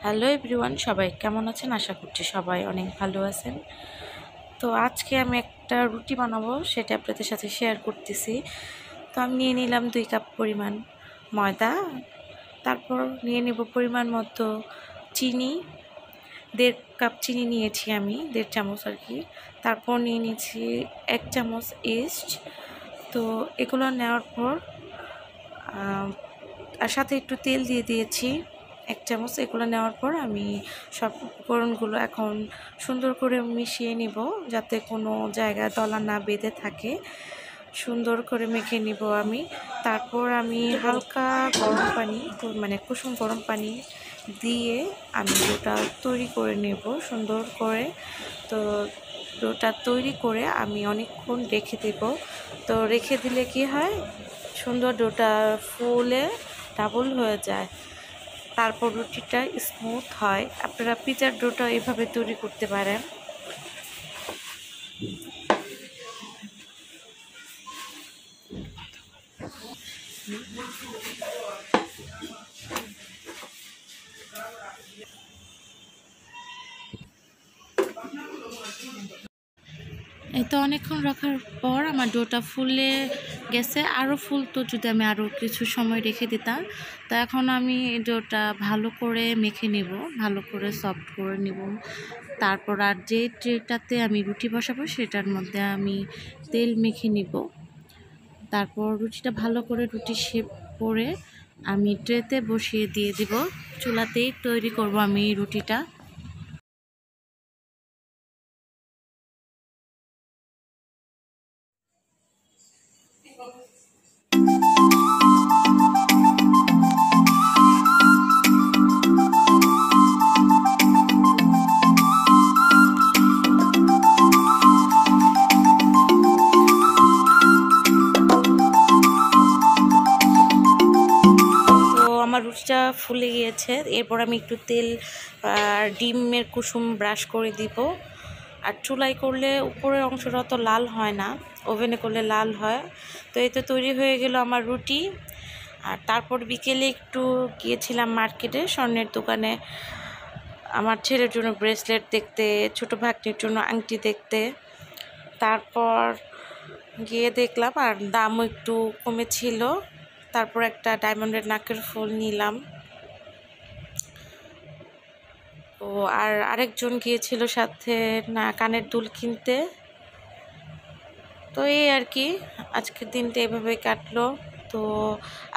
Hello everyone, সবাই কেমন আছেন? আশা করছি সবাই অনেক ভালো আছেন। তো আজকে আমি একটা রুটি বানাবো, সেটা আপনাদের সাথে শেয়ার করতেছি। তো আমি নিয়ে নিলাম 2 কাপ পরিমাণ ময়দা, তারপর নিয়ে নেব পরিমাণ মতো চিনি, 1.5 কাপ চিনি নিয়েছি আমি, 1.5 চামচ আর কি। তারপর নিয়ে নিয়েছি 1 চামচ ইস্ট। তো এগুলো নেওয়ার পর আর সাথে একটু তেল দিয়ে দিয়েছি 1 চামচ। এগুলো নেওয়ার পর আমি সব উপকরণগুলো এখন সুন্দর করে মিশিয়ে নিব, যাতে কোনো জায়গায় দলা না বেঁধে থাকে। সুন্দর করে মেখে নিব আমি। তারপর আমি হালকা গরম পানি, মানে কুসুম গরম পানি দিয়ে আমি ডোটা তৈরি করে নেব সুন্দর করে। তো ডোটা তৈরি করে আমি অনেকক্ষণ রেখে দেব। তো রেখে দিলে কি হয়, সুন্দর ডোটা ফুলে ডাবল হয়ে যায়। তারপর রুটিটা স্মুথ হয়। আপনারা পিজার ডোটা এভাবে তৈরি করতে পারেন। এই তো অনেকক্ষণ রাখার পর আমার ডোটা ফুলে গেছে। আরও ফুলতো যদি আমি আরও কিছু সময় রেখে দিতাম। তো এখন আমি ডোটা ভালো করে মেখে নেব, ভালো করে সফট করে নেব। তারপর আর যে ট্রেটাতে আমি রুটি বসাবো সেটার মধ্যে আমি তেল মেখে নিব। তারপর রুটিটা ভালো করে রুটি শেপ করে আমি ট্রেতে বসিয়ে দিয়ে দিব। চুলাতেই তৈরি করব আমি রুটিটা। আমার রুটিটা ফুলে গিয়েছে। এরপর আমি একটু তেল আর ডিমের কুসুম ব্রাশ করে দিব। আর চুলায় করলে উপরের অংশটা অত লাল হয় না, ওভেনে করলে লাল হয়। তো এই তো তৈরি হয়ে গেল আমার রুটি। আর তারপর বিকেলে একটু গিয়েছিলাম মার্কেটে, স্বর্ণের দোকানে, আমার ছেলের জন্য ব্রেসলেট দেখতে, ছোটো ভাগ্নির জন্য আংটি দেখতে। তারপর গিয়ে দেখলাম আর দামও একটু কমেছিল। তারপর একটা ডায়মন্ডের নাকের ফুল নিলাম। ও আর আরেকজন গিয়েছিল সাথে না কানের দুল কিনতে। তো এই আর কি, আজকের দিনটা এভাবেই কাটলো। তো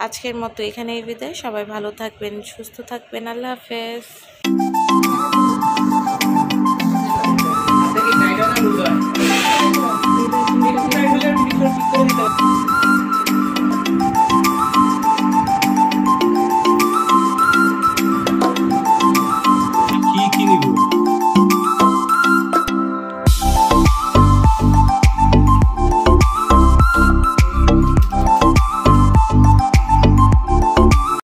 আজকের মতো এখানেই বিদায়। সবাই ভালো থাকবেন, সুস্থ থাকবেন। আল্লাহ হাফেজ।